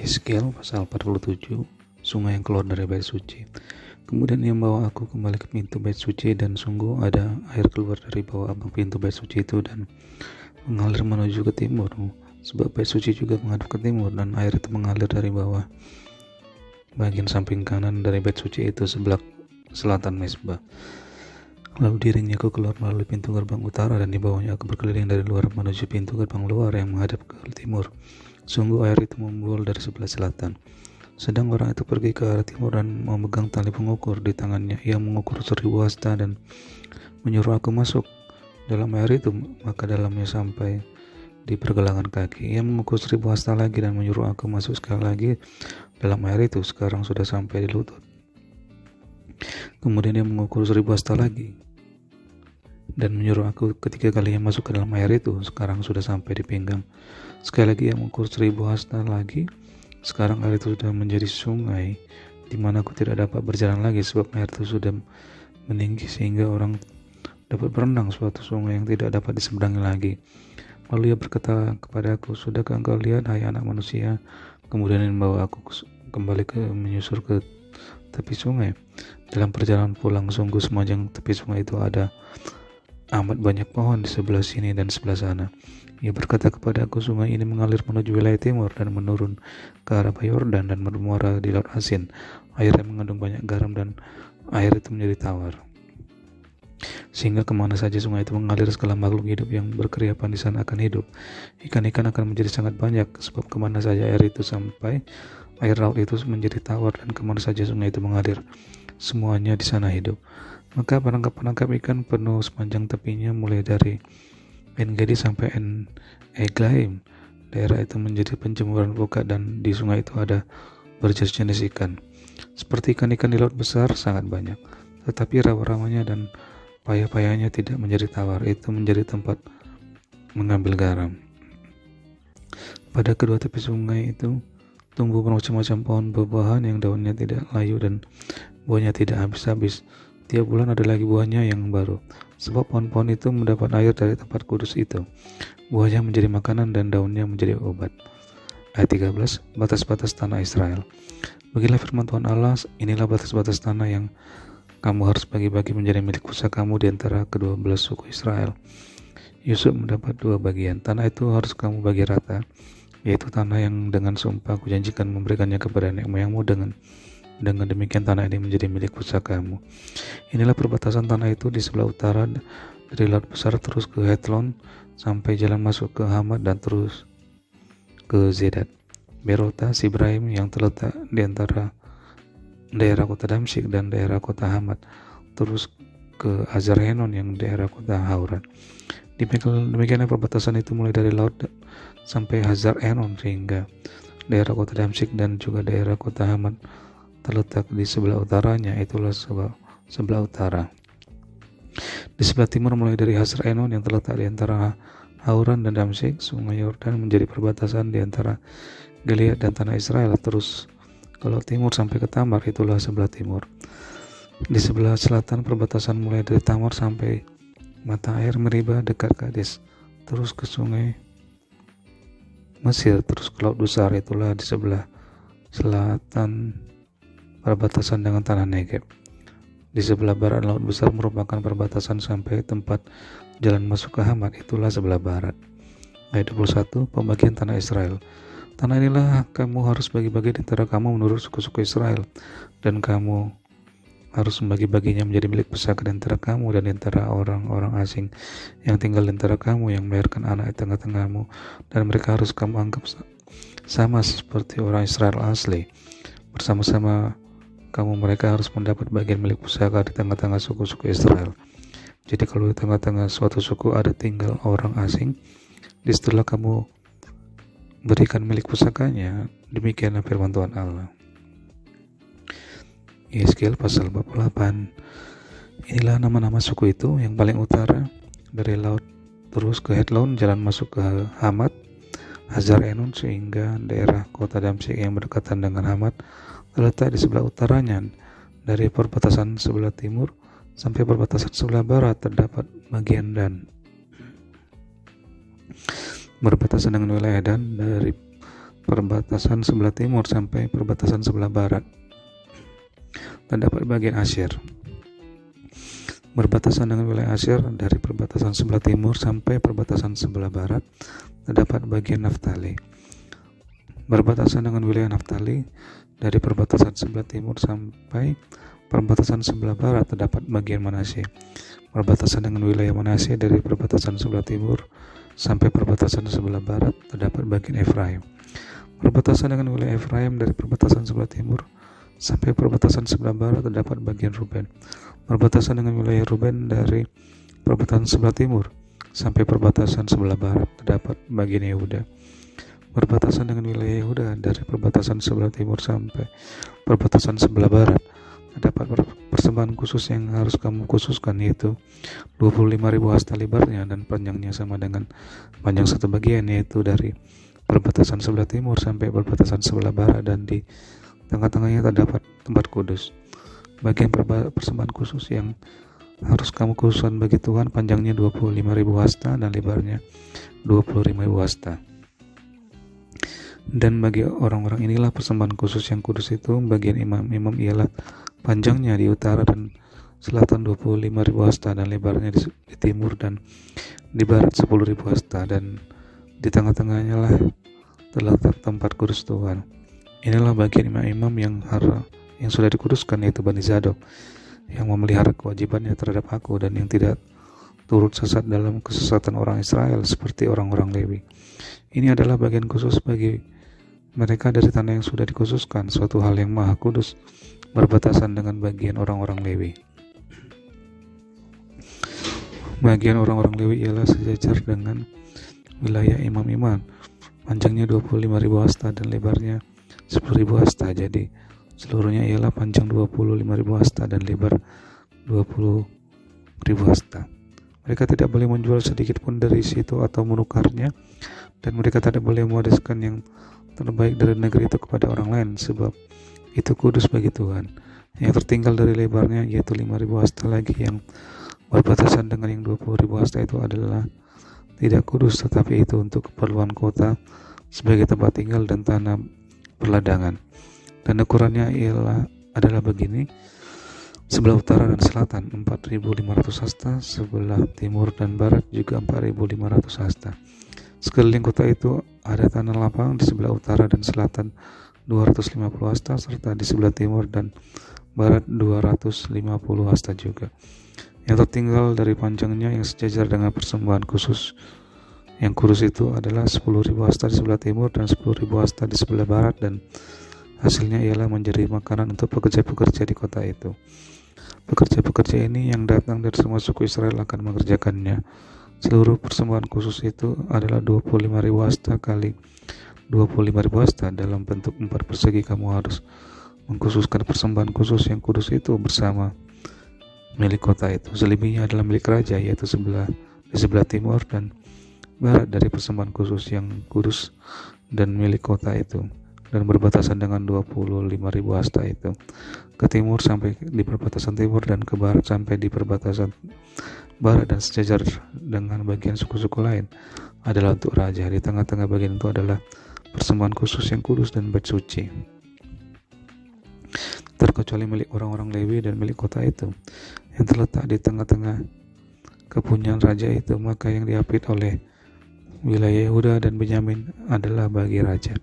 Yeskel pasal 47, sungai yang keluar dari bait suci. Kemudian ia membawa aku kembali ke pintu bait suci, dan sungguh ada air keluar dari bawah abang pintu bait suci itu dan mengalir menuju ke timur, sebab bait suci juga menghadap ke timur, dan air itu mengalir dari bawah bagian samping kanan dari bait suci itu sebelah selatan mezbah. Lalu diiringnya aku keluar melalui pintu gerbang utara, dan di bawahnya aku berkeliling dari luar menuju pintu gerbang luar yang menghadap ke timur. Sungguh air itu membual dari sebelah selatan. Sedang orang itu pergi ke arah timur dan memegang tali pengukur di tangannya. Ia mengukur 1000 hasta dan menyuruh aku masuk dalam air itu, maka dalamnya sampai di pergelangan kaki. Ia mengukur 1000 hasta lagi dan menyuruh aku masuk sekali lagi dalam air itu, sekarang sudah sampai di lutut. Kemudian ia mengukur 1000 hasta lagi dan menyuruh aku ketiga kalinya masuk ke dalam air itu, sekarang sudah sampai di pinggang. Sekali lagi ia mengukur 1000 hasta lagi. Sekarang air itu sudah menjadi sungai di mana aku tidak dapat berjalan lagi, sebab air itu sudah meninggi sehingga orang dapat berenang, suatu sungai yang tidak dapat diseberangi lagi. Lalu ia berkata kepadaku, "Sudahkah engkau lihat, hai anak manusia?" Kemudian ia membawa aku kembali menyusur ke tepi sungai. Dalam perjalanan pulang, sungguh sepanjang tepi sungai itu ada amat banyak pohon di sebelah sini dan sebelah sana. Ia berkata kepadaku, sungai ini mengalir menuju wilayah timur dan menurun ke arah Yordan dan bermuara di Laut Asin. Airnya mengandung banyak garam dan air itu menjadi tawar, sehingga kemana saja sungai itu mengalir, segala makhluk hidup yang berkeriapan di sana akan hidup. Ikan-ikan akan menjadi sangat banyak, sebab kemana saja air itu sampai, air laut itu menjadi tawar, dan kemana saja sungai itu mengalir, semuanya di sana hidup. Maka penangkap ikan penuh sepanjang tepinya, mulai dari En-Gedi sampai En-Eglaim. Daerah itu menjadi penjemuran pukat, dan di sungai itu ada berjenis-jenis ikan. Seperti ikan-ikan di laut besar sangat banyak, tetapi rawa-rawanya dan payah-payahnya tidak menjadi tawar, itu menjadi tempat mengambil garam. Pada kedua tepi sungai itu tumbuh bermacam-macam pohon buah-buahan yang daunnya tidak layu dan buahnya tidak habis-habis. Tiap bulan ada lagi buahnya yang baru, sebab pohon-pohon itu mendapat air dari tempat kudus itu. Buahnya menjadi makanan dan daunnya menjadi obat. Ayat 13, batas-batas tanah Israel. Beginilah firman Tuhan Allah, inilah batas-batas tanah yang kamu harus bagi-bagi menjadi milik pusakamu di antara kedua belas suku Israel. Yusuf mendapat 2 bagian. Tanah itu harus kamu bagi rata, yaitu tanah yang dengan sumpah kujanjikan memberikannya kepada nenek moyangmu. Dengan demikian tanah ini menjadi milik pusakamu. Inilah perbatasan tanah itu di sebelah utara dari Laut Besar terus ke Hetlon sampai jalan masuk ke Hamat dan terus ke Zedad. Berota Sibraim yang terletak di antara daerah kota Damsyik dan daerah kota Hamat, terus ke Hazar-Henon yang daerah kota Hauran. Demikianlah perbatasan itu mulai dari laut sampai Hazar-Henon, sehingga daerah kota Damsyik dan juga daerah kota Hamat terletak di sebelah utaranya, itulah sebelah utara. Di sebelah timur mulai dari Hazar-Enon yang terletak di antara Hauran dan Damsyik, sungai Yordan menjadi perbatasan di antara Gilead dan tanah Israel, terus kalau timur sampai ke Tamar, itulah sebelah timur. Di sebelah selatan perbatasan mulai dari Tamar sampai mata air Meriba dekat Kades, terus ke sungai Mesir, terus ke Laut Besar, itulah di sebelah selatan perbatasan dengan tanah Negeb. Di sebelah barat Laut Besar merupakan perbatasan sampai tempat jalan masuk ke Hamat, itulah sebelah barat. Ayat 21, pembagian tanah Israel. Tanah inilah kamu harus bagi-bagi di antara kamu menurut suku-suku Israel, dan kamu harus membagi-baginya menjadi milik pusaka di antara kamu dan di antara orang-orang asing yang tinggal di antara kamu, yang melahirkan anak di tengah-tengahmu, dan mereka harus kamu anggap sama seperti orang Israel asli. Bersama-sama kamu mereka harus mendapat bagian milik pusaka di tengah-tengah suku-suku Israel. Jadi kalau di tengah-tengah suatu suku ada tinggal orang asing, disitulah kamu berikan milik pusakanya. Demikianlah firman Tuhan Allah. Yeskel pasal 48. Inilah nama-nama suku itu. Yang paling utara dari laut terus ke Hetlon, jalan masuk ke Hamat, Hazar-Enon, sehingga daerah kota Damsyik yang berdekatan dengan Hamat terletak di sebelah utaranya. Dari perbatasan sebelah timur sampai perbatasan sebelah barat terdapat bagian Dan. Berbatasan dengan wilayah Dan dari perbatasan sebelah timur sampai perbatasan sebelah barat. Terdapat bagian Asyir. Berbatasan dengan wilayah Asyir dari perbatasan sebelah timur sampai perbatasan sebelah barat, terdapat bagian Naftali. Berbatasan dengan wilayah Naftali dari perbatasan sebelah timur sampai perbatasan sebelah barat, terdapat bagian Manasye. Berbatasan dengan wilayah Manasye dari perbatasan sebelah timur sampai perbatasan sebelah barat, terdapat bagian Efraim. Berbatasan dengan wilayah Efraim dari perbatasan sebelah timur sampai perbatasan sebelah barat, terdapat bagian Ruben. Berbatasan dengan wilayah Ruben dari perbatasan sebelah timur sampai perbatasan sebelah barat, terdapat bagian Yehuda. Berbatasan dengan wilayah Yehuda dari perbatasan sebelah timur sampai perbatasan sebelah barat, terdapat persembahan khusus yang harus kamu khususkan, yaitu 25.000 hasta lebarnya dan panjangnya sama dengan panjang satu bagian, yaitu dari perbatasan sebelah timur sampai perbatasan sebelah barat, dan di tengah-tengahnya terdapat tempat kudus. Bagian persembahan khusus yang harus kamu khususkan bagi Tuhan, panjangnya 25.000 hasta dan lebarnya 25.000 hasta. Dan bagi orang-orang inilah persembahan khusus yang kudus itu. Bagian imam-imam ialah panjangnya di utara dan selatan 25.000 hasta dan lebarnya di timur dan di barat 10.000 hasta, dan di tengah-tengahnya lah terletak tempat kudus Tuhan. Inilah bagian imam-imam yang sudah dikuduskan, yaitu Bani Zadok, yang memelihara kewajibannya terhadap aku dan yang tidak turut sesat dalam kesesatan orang Israel seperti orang-orang Lewi. Ini adalah bagian khusus bagi mereka dari tanah yang sudah dikhususkan, suatu hal yang maha kudus, berbatasan dengan bagian orang-orang Lewi. Bagian orang-orang Lewi ialah sejajar dengan wilayah imam-imam, panjangnya 25.000 hasta dan lebarnya 10.000 hasta. Jadi seluruhnya ialah panjang 25.000 hasta dan lebar 20.000 hasta. Mereka tidak boleh menjual sedikit pun dari situ atau menukarnya, dan mereka tidak boleh mewariskan yang terbaik dari negeri itu kepada orang lain, sebab itu kudus bagi Tuhan. Yang tertinggal dari lebarnya yaitu 5.000 hasta lagi yang berbatasan dengan yang 20.000 hasta itu adalah tidak kudus, tetapi itu untuk keperluan kota sebagai tempat tinggal dan tanah perladangan. Dan ukurannya adalah begini: sebelah utara dan selatan 4.500 hasta, sebelah timur dan barat juga 4.500 hasta. Sekeliling kota itu ada tanah lapang di sebelah utara dan selatan 250 hasta, serta di sebelah timur dan barat 250 hasta juga. Yang tertinggal dari panjangnya yang sejajar dengan persembahan khusus yang kudus itu adalah 10.000 hasta di sebelah timur dan 10.000 hasta di sebelah barat, dan hasilnya ialah menjadi makanan untuk pekerja-pekerja di kota itu. Pekerja-pekerja ini yang datang dari semua suku Israel akan mengerjakannya. Seluruh persembahan khusus itu adalah 25.000 hasta kali 25.000 hasta dalam bentuk 4 persegi. Kamu harus mengkhususkan persembahan khusus yang kudus itu bersama milik kota itu. Selebihnya adalah milik raja, yaitu di sebelah timur dan barat dari persembahan khusus yang kudus dan milik kota itu, dan berbatasan dengan 25.000 hasta itu. Ke timur sampai di perbatasan timur, dan ke barat sampai di perbatasan barat, dan sejajar dengan bagian suku-suku lain adalah untuk raja. Di tengah-tengah bagian itu adalah persembahan khusus yang kudus dan bait suci, terkecuali milik orang-orang Lewi dan milik kota itu yang terletak di tengah-tengah kepunyaan raja itu. Maka yang diapit oleh wilayah Yehuda dan Benyamin adalah bagi raja.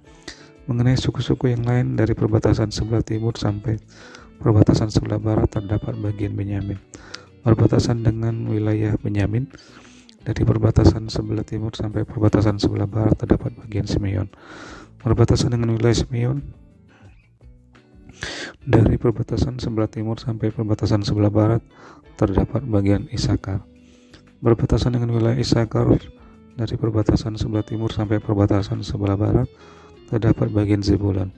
Mengenai suku-suku yang lain dari perbatasan sebelah timur sampai perbatasan sebelah barat, terdapat bagian Benyamin. Berbatasan dengan wilayah Benyamin dari perbatasan sebelah timur sampai perbatasan sebelah barat, terdapat bagian Simeon. Berbatasan dengan wilayah Simeon dari perbatasan sebelah timur sampai perbatasan sebelah barat, terdapat bagian Isakar. Berbatasan dengan wilayah Isakar dari perbatasan sebelah timur sampai perbatasan sebelah barat, terdapat bagian Zebulon.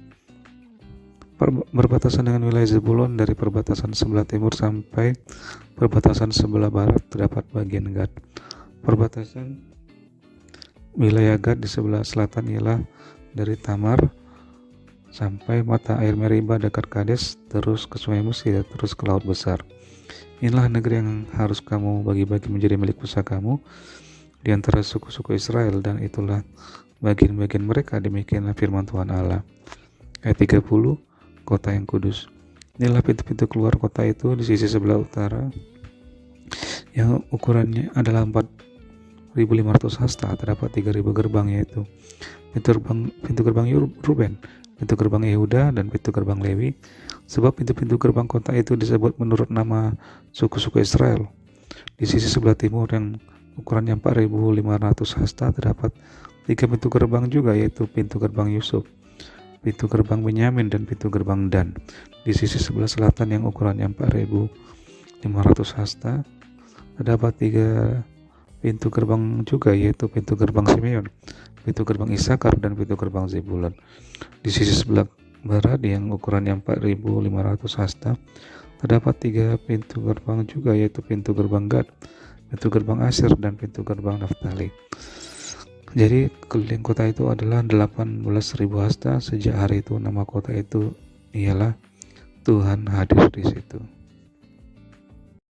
Berbatasan dengan wilayah Zebulon dari perbatasan sebelah timur sampai perbatasan sebelah barat, terdapat bagian Gad. Perbatasan wilayah Gad di sebelah selatan ialah dari Tamar sampai mata air Meriba dekat Kades, terus ke Sungai Mesir, terus ke Laut Besar. Inilah negeri yang harus kamu bagi-bagi menjadi milik pusakamu di antara suku-suku Israel, dan itulah bagian-bagian mereka. Demikianlah firman Tuhan Allah. Ayat 30, kota yang kudus. Inilah pintu-pintu keluar kota itu di sisi sebelah utara, yang ukurannya adalah 4.500 hasta. Terdapat 3.000 gerbang, yaitu pintu gerbang Ruben, pintu gerbang Yehuda, dan pintu gerbang Lewi. Sebab pintu-pintu gerbang kota itu disebut menurut nama suku-suku Israel. Di sisi sebelah timur yang ukurannya 4.500 hasta terdapat 3 pintu gerbang juga, yaitu pintu gerbang Yusuf, pintu gerbang Benyamin, dan pintu gerbang Dan. Di sisi sebelah selatan yang ukurannya 4.500 hasta terdapat 3 pintu gerbang juga, yaitu pintu gerbang Simeon, pintu gerbang Isakar, dan pintu gerbang Zebulon. Di sisi sebelah barat yang ukurannya 4.500 hasta terdapat 3 pintu gerbang juga, yaitu pintu gerbang Gad, pintu gerbang Asher, dan pintu gerbang Naftali. Jadi keliling kota itu adalah 18.000 hasta. Sejak hari itu nama kota itu ialah Tuhan hadir di situ.